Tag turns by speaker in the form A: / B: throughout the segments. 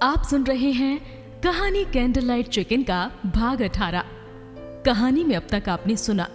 A: आप सुन रहे हैं कहानी कैंडल लाइट चिकन का भाग 18। कहानी में अब तक आपने सुना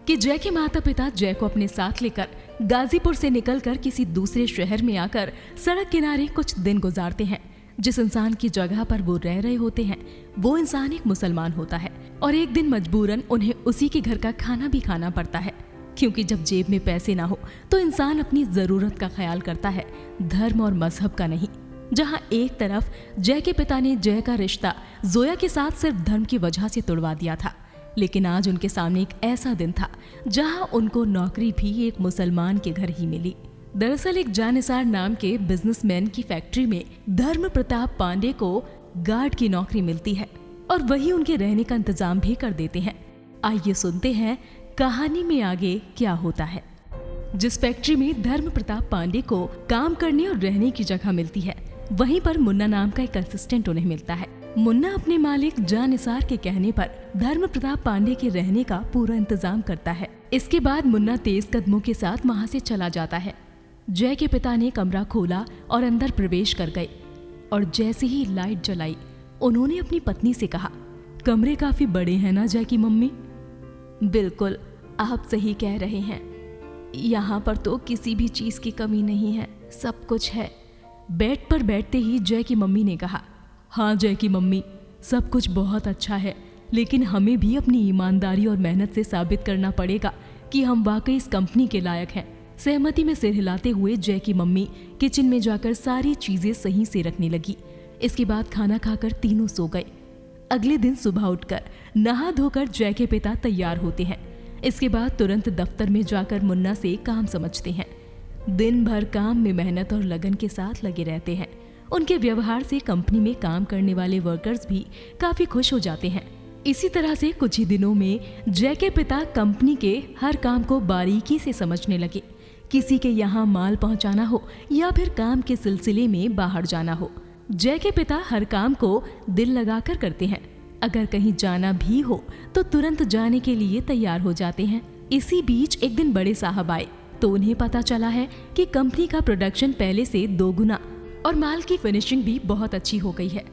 A: कि जय के माता पिता जय को अपने साथ लेकर गाजीपुर से निकलकर किसी दूसरे शहर में आकर सड़क किनारे कुछ दिन गुजारते हैं। जिस इंसान की जगह पर वो रह रहे होते हैं वो इंसान एक मुसलमान होता है और एक दिन मजबूरन उन्हें उसी के घर का खाना भी खाना पड़ता है, क्योंकि जब जेब में पैसे ना हो तो इंसान अपनी जरूरत का ख्याल करता है, धर्म और मजहब का नहीं। जहां एक तरफ जय के पिता ने जय का रिश्ता जोया के साथ सिर्फ धर्म की वजह से तोड़वा दिया था, लेकिन आज उनके सामने एक ऐसा दिन था जहां उनको नौकरी भी एक मुसलमान के घर ही मिली। दरअसल एक जानिसार नाम के बिजनेसमैन की फैक्ट्री में धर्म प्रताप पांडे को गार्ड की नौकरी मिलती है और वही उनके रहने का इंतजाम भी कर देते हैं। आइए सुनते हैं कहानी में आगे क्या होता है। जिस फैक्ट्री में धर्म प्रताप पांडे को काम करने और रहने की जगह मिलती है, वहीं पर मुन्ना नाम का एक असिस्टेंट उन्हें मिलता है। मुन्ना अपने मालिक जानिसार के कहने पर धर्म प्रताप पांडे के रहने का पूरा इंतजाम करता है। इसके बाद मुन्ना तेज कदमों के साथ वहाँ से चला जाता है। जय के पिता ने कमरा खोला और अंदर प्रवेश कर गए और जैसे ही लाइट जलाई उन्होंने अपनी पत्नी से कहा, कमरे काफी बड़े हैं ना जय की मम्मी? बिल्कुल, आप सही कह रहे हैं, यहाँ पर तो किसी भी चीज की कमी नहीं है, सब कुछ है। बेड पर बैठते ही जय की मम्मी ने कहा, हाँ जय की मम्मी, सब कुछ बहुत अच्छा है, लेकिन हमें भी अपनी ईमानदारी और मेहनत से साबित करना पड़ेगा कि हम वाकई इस कंपनी के लायक हैं। सहमति में सिर हिलाते हुए जय की मम्मी किचन में जाकर सारी चीजें सही से रखने लगी। इसके बाद खाना खाकर तीनों सो गए। अगले दिन सुबह उठकर नहा धोकर जय के पिता तैयार होते हैं। इसके बाद तुरंत दफ्तर में जाकर मुन्ना से काम समझते हैं। दिन भर काम में मेहनत और लगन के साथ लगे रहते हैं। उनके व्यवहार से कंपनी में काम करने वाले वर्कर्स भी काफी खुश हो जाते हैं। इसी तरह से कुछ ही दिनों में जय के पिता कंपनी के हर काम को बारीकी से समझने लगे। किसी के यहाँ माल पहुँचाना हो या फिर काम के सिलसिले में बाहर जाना हो, जय के पिता हर काम को दिल लगाकर करते हैं। अगर कहीं जाना भी हो तो तुरंत जाने के लिए तैयार हो जाते हैं। इसी बीच एक दिन बड़े साहब आए तो उन्हें पता चला है कि कंपनी का प्रोडक्शन पहले से 2 गुना और माल की फिनिशिंग भी बहुत अच्छी हो गई है।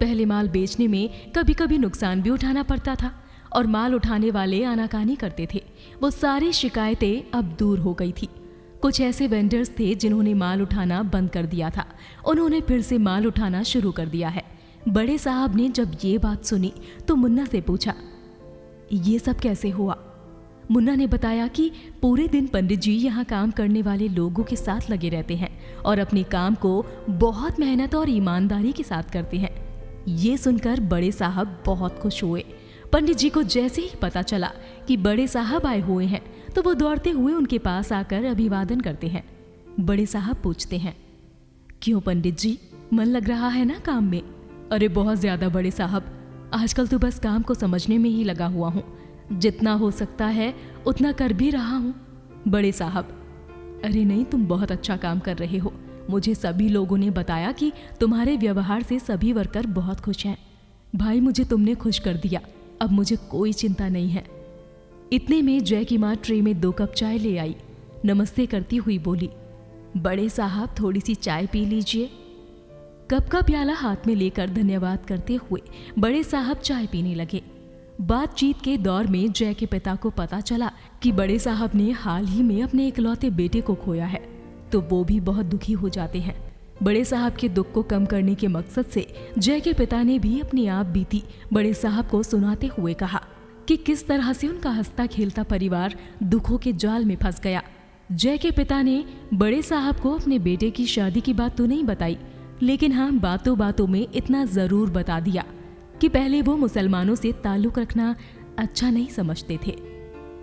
A: पहले माल बेचने में कभी कभी नुकसान भी उठाना पड़ता था और माल उठाने वाले आनाकानी करते थे। वो सारी शिकायतें अब दूर हो गई थी। कुछ ऐसे वेंडर्स थे जिन्होंने माल उठाना बंद कर दिया था, उन्होंने फिर से माल उठाना शुरू कर दिया है। बड़े साहब ने जब ये बात सुनी तो मुन्ना से पूछा, ये सब कैसे हुआ? मुन्ना ने बताया कि पूरे दिन पंडित जी यहाँ काम करने वाले लोगों के साथ लगे रहते हैं और अपने काम को बहुत मेहनत और ईमानदारी के साथ करते हैं। ये सुनकर बड़े साहब बहुत खुश हुए। पंडित जी को जैसे ही पता चला कि बड़े साहब आए हुए हैं तो वो दौड़ते हुए उनके पास आकर अभिवादन करते हैं। बड़े साहब पूछते हैं, क्यों पंडित जी, मन लग रहा है ना काम में? अरे बहुत ज्यादा बड़े साहब, आजकल तो बस काम को समझने में ही लगा हुआ हूँ, जितना हो सकता है उतना कर भी रहा हूँ। बड़े साहब, अरे नहीं, तुम बहुत अच्छा काम कर रहे हो। मुझे सभी लोगों ने बताया कि तुम्हारे व्यवहार से सभी वर्कर बहुत खुश हैं। भाई, मुझे तुमने खुश कर दिया, अब मुझे कोई चिंता नहीं है। इतने में जय की माँ ट्रे में 2 कप चाय ले आई। नमस्ते करती हुई बोली, बड़े साहब थोड़ी सी चाय पी लीजिए। कप का प्याला हाथ में लेकर धन्यवाद करते हुए बड़े साहब चाय पीने लगे। बातचीत के दौर में जय के पिता को पता चला कि बड़े साहब ने हाल ही में अपने इकलौते बेटे को खोया है, तो वो भी बहुत दुखी हो जाते हैं। बड़े साहब के दुख को कम करने के मकसद से जय के पिता ने भी अपनी आप बीती बड़े साहब को सुनाते हुए कहा कि किस तरह से उनका हंसता खेलता परिवार दुखों के जाल में फंस गया। जय के पिता ने बड़े साहब को अपने बेटे की शादी की बात तो नहीं बताई, लेकिन हाँ, बातों बातों में इतना जरूर बता दिया कि पहले वो मुसलमानों से ताल्लुक रखना अच्छा नहीं समझते थे,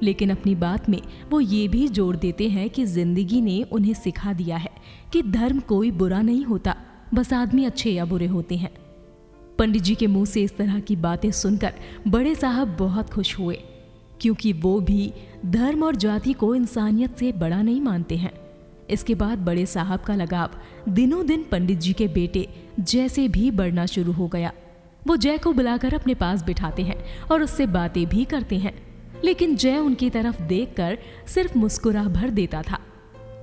A: लेकिन अपनी बात में वो ये भी जोड़ देते हैं कि जिंदगी ने उन्हें सिखा दिया है कि धर्म कोई बुरा नहीं होता, बस आदमी अच्छे या बुरे होते हैं। पंडित जी के मुंह से इस तरह की बातें सुनकर बड़े साहब बहुत खुश हुए, क्योंकि वो भी धर्म और जाति को इंसानियत से बड़ा नहीं मानते हैं। इसके बाद बड़े साहब का लगाव दिनों दिन पंडित जी के बेटे जय से भी बढ़ना शुरू हो गया। वो जय को बुलाकर अपने पास बिठाते हैं और उससे बातें भी करते हैं, लेकिन जय उनकी तरफ देखकर सिर्फ मुस्कुरा भर देता था।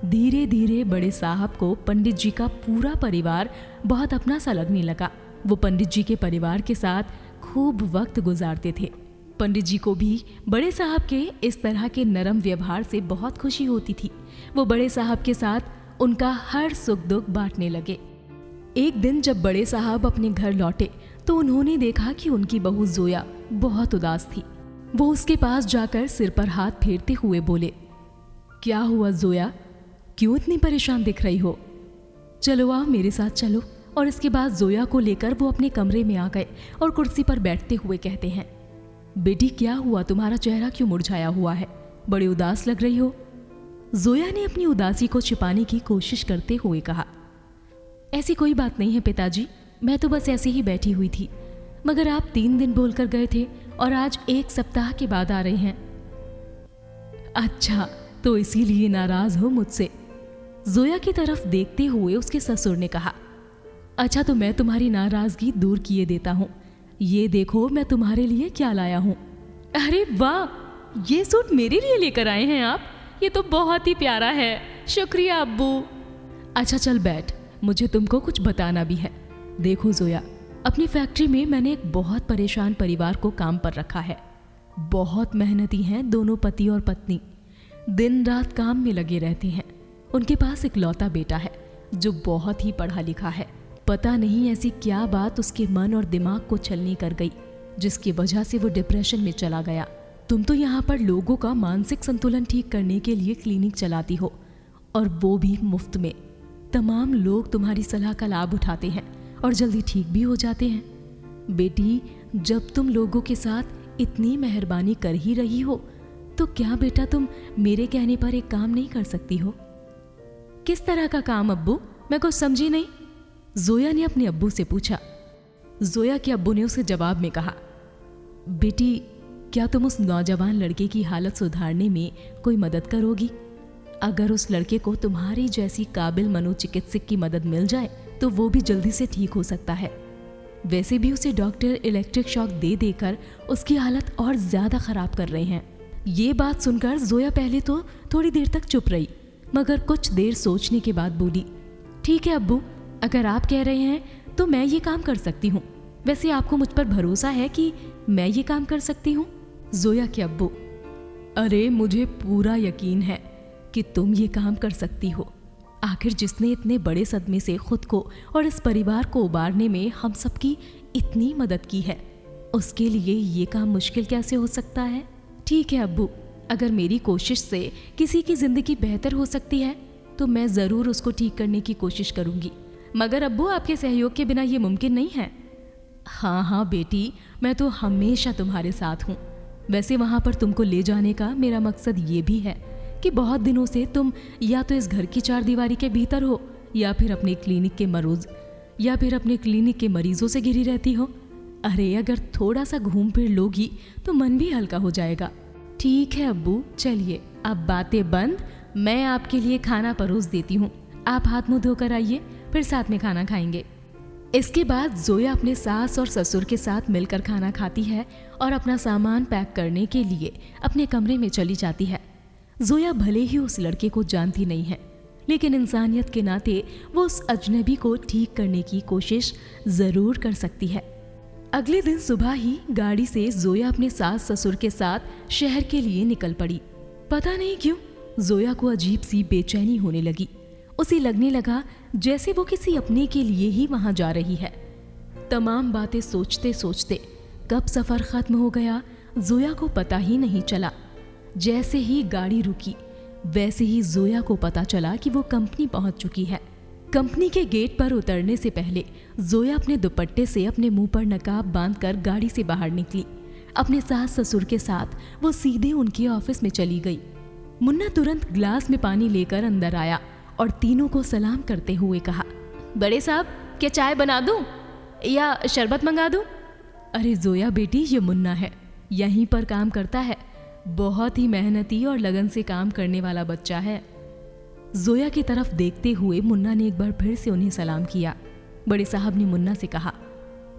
A: धीरे धीरे बड़े साहब को पंडित जी का पूरा परिवार बहुत अपना सा लगने लगा। वो पंडित जी के परिवार के साथ खूब वक्त गुजारते थे। पंडित जी को भी बड़े साहब के इस तरह के नरम व्यवहार से बहुत खुशी होती थी। वो बड़े साहब के साथ उनका हर सुख दुख बांटने लगे। एक दिन जब बड़े साहब अपने घर लौटे तो उन्होंने देखा कि उनकी बहू जोया बहुत उदास थी। वो उसके पास जाकर सिर पर हाथ फेरते हुए बोले, क्या हुआ जोया, क्यों इतनी परेशान दिख रही हो? चलो आओ मेरे साथ चलो। और इसके बाद जोया को लेकर वो अपने कमरे में आ गए और कुर्सी पर बैठते हुए कहते हैं, बेटी क्या हुआ, तुम्हारा चेहरा क्यों मुरझाया हुआ है, बड़ी उदास लग रही हो? जोया ने अपनी उदासी को छिपाने की कोशिश करते हुए कहा, ऐसी कोई बात नहीं है पिताजी, मैं तो बस ऐसे ही बैठी हुई थी, मगर आप 3 दिन बोलकर गए थे और आज 1 सप्ताह के बाद आ रहे हैं। अच्छा, तो इसीलिए नाराज हो मुझसे? जोया की तरफ देखते हुए उसके ससुर ने कहा, अच्छा तो मैं तुम्हारी नाराजगी दूर किए देता हूँ। ये देखो मैं तुम्हारे लिए क्या लाया हूँ। अरे वाह, ये सूट मेरे लिए लेकर आए हैं आप? ये तो बहुत ही प्यारा है, शुक्रिया अब्बू। अच्छा चल बैठ, मुझे तुमको कुछ बताना भी है। देखो जोया, अपनी फैक्ट्री में मैंने एक बहुत परेशान परिवार को काम पर रखा है। बहुत मेहनती हैं दोनों पति और पत्नी, दिन रात काम में लगे रहते हैं। उनके पास एक लौता बेटा है जो बहुत ही पढ़ा लिखा है। पता नहीं ऐसी क्या बात उसके मन और दिमाग को छलनी कर गई जिसकी वजह से वो डिप्रेशन में चला गया। तुम तो यहाँ पर लोगों का मानसिक संतुलन ठीक करने के लिए क्लिनिक चलाती हो, और वो भी मुफ्त में। तमाम लोग तुम्हारी सलाह का लाभ उठाते हैं और जल्दी ठीक भी हो जाते हैं। बेटी, जब तुम लोगों के साथ इतनी मेहरबानी कर ही रही हो तो क्या बेटा तुम मेरे कहने पर एक काम नहीं कर सकती हो? किस तरह का काम अब्बू, मैं कुछ समझी नहीं। जोया ने अपने अब्बू से पूछा। जोया के अब्बू ने उसे जवाब में कहा, बेटी क्या तुम उस नौजवान लड़के की हालत सुधारने में कोई मदद करोगी? अगर उस लड़के को तुम्हारी जैसी काबिल मनोचिकित्सक की मदद मिल जाए तो वो भी जल्दी से ठीक हो सकता है। वैसे भी उसे डॉक्टर इलेक्ट्रिक शॉक दे देकर उसकी हालत और ज्यादा खराब कर रहे हैं। ये बात सुनकर जोया पहले तो थोड़ी देर तक चुप रही, मगर कुछ देर सोचने के बाद बोली, ठीक है अब्बू, अगर आप कह रहे हैं तो मैं ये काम कर सकती हूँ। वैसे आपको मुझ पर भरोसा है कि मैं ये काम कर सकती हूँ? जोया के अब्बू, अरे मुझे पूरा यकीन है कि तुम ये काम कर सकती हो। आखिर जिसने इतने बड़े सदमे से खुद को और इस परिवार को उबारने में हम सबकी इतनी मदद की है, उसके लिए ये काम मुश्किल कैसे हो सकता है? ठीक है अब्बू, अगर मेरी कोशिश से किसी की जिंदगी बेहतर हो सकती है तो मैं जरूर उसको ठीक करने की कोशिश करूंगी, मगर अब्बू आपके सहयोग के बिना ये मुमकिन नहीं है। हाँ हाँ बेटी, मैं तो हमेशा तुम्हारे साथ हूँ। वैसे वहाँ पर तुमको ले जाने का मेरा मकसद ये भी है कि बहुत दिनों से तुम या तो इस घर की 4 दीवारी के भीतर हो या फिर अपने क्लिनिक के मरीजों से घिरी रहती हो। अरे अगर थोड़ा सा घूम फिर लोगी तो मन भी हल्का हो जाएगा। ठीक है अब्बू, चलिए अब बातें बंद, मैं आपके लिए खाना परोस देती हूँ। आप हाथ मुंह धोकर आइए, फिर साथ में खाना खाएंगे। इसके बाद जोया अपने सास और ससुर के साथ मिलकर खाना खाती है और अपना सामान पैक करने के लिए अपने कमरे में चली जाती है। जोया भले ही उस लड़के को जानती नहीं है, लेकिन इंसानियत के नाते वो उस अजनबी को ठीक करने की कोशिश जरूर कर सकती है। अगले दिन सुबह ही गाड़ी से जोया अपने सास ससुर के साथ शहर के लिए निकल पड़ी। पता नहीं क्यों जोया को अजीब सी बेचैनी होने लगी। उसे लगने लगा जैसे वो किसी अपने के लिए ही वहां जा रही है। तमाम बातें सोचते सोचते कब सफर खत्म हो गया जोया को पता ही नहीं चला। जैसे ही गाड़ी रुकी वैसे ही जोया को पता चला कि वो कंपनी पहुंच चुकी है। कंपनी के गेट पर उतरने से पहले जोया अपने दुपट्टे से अपने मुंह पर नकाब बांधकर गाड़ी से बाहर निकली। अपने सास ससुर के साथ वो सीधे उनके ऑफिस में चली गई। मुन्ना तुरंत ग्लास में पानी लेकर अंदर आया और तीनों को सलाम करते हुए कहा, बड़े साहब क्या चाय बना दूं या शरबत मंगा दूं? अरे जोया बेटी, ये मुन्ना है, यहीं पर काम करता है, बहुत ही मेहनती और लगन से काम करने वाला बच्चा है। जोया की तरफ देखते हुए मुन्ना ने एक बार फिर से उन्हें सलाम किया। बड़े साहब ने मुन्ना से कहा,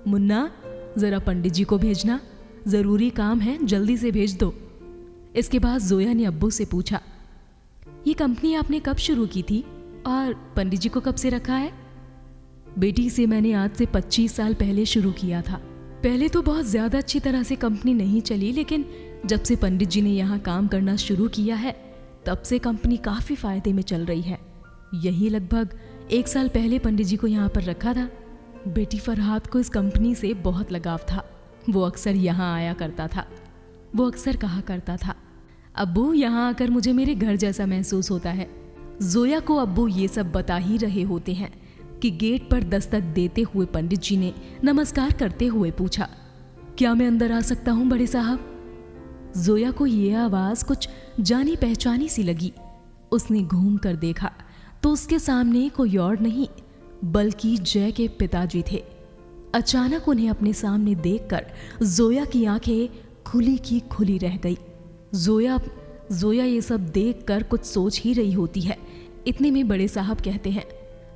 A: मुन्ना जरा पंडित जी को भेजना, जरूरी काम है, जल्दी से भेज दो। इसके बाद जोया ने अब्बू से पूछा, ये कंपनी आपने कब शुरू की थी और पंडित जी को कब से रखा है? बेटी, से मैंने आज से 25 साल पहले शुरू किया था। पहले तो बहुत ज़्यादा अच्छी तरह से कंपनी नहीं चली, लेकिन जब से पंडित जी ने यहाँ काम करना शुरू किया है तब से कंपनी काफ़ी फ़ायदे में चल रही है। यही लगभग 1 साल पहले पंडित जी को यहाँ पर रखा था। बेटी, फरहाद को इस कंपनी से बहुत लगाव था। वो अक्सर यहाँ आया करता था। वो अक्सर कहा करता था, अब्बू, यहाँ आकर मुझे मेरे घर जैसा महसूस होता है। जोया को अब्बू ये सब बता ही रहे होते हैं कि गेट पर दस्तक देते हुए पंडित जी ने नमस्कार करते हुए पूछा, क्या मैं अंदर आ सकता हूँ बड़े साहब? जोया को ये आवाज़ कुछ जानी पहचानी सी लगी। उसने घूम कर देखा तो उसके सामने कोई और नहीं बल्कि जय के पिताजी थे। अचानक उन्हें अपने सामने देखकर जोया की आंखें खुली की खुली रह गई। जोया ये सब देखकर कुछ सोच ही रही होती है। इतने में बड़े साहब कहते हैं,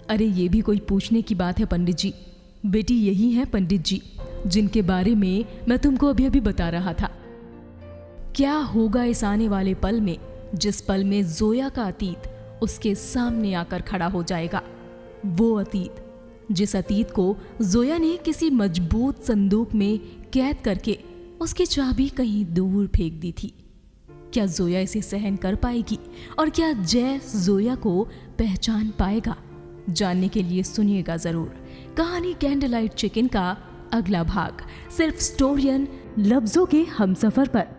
A: अरे ये भी कोई पूछने की बात है पंडित जी। बेटी, यही है पंडित जी जिनके बारे में मैं तुमको अभी अभी बता रहा था। क्या होगा इस आने वाले पल में, जिस पल में जोया का अतीत उसके सामने आकर खड़ा हो जाएगा। वो अतीत, जिस अतीत को जोया ने किसी मजबूत संदूक में कैद करके उसकी चाबी कहीं दूर फेंक दी थी। क्या जोया इसे सहन कर पाएगी और क्या जय जोया को पहचान पाएगा? जानने के लिए सुनिएगा जरूर कहानी कैंडललाइट चिकन का अगला भाग, सिर्फ स्टोरियन लफ्जों के हमसफर पर।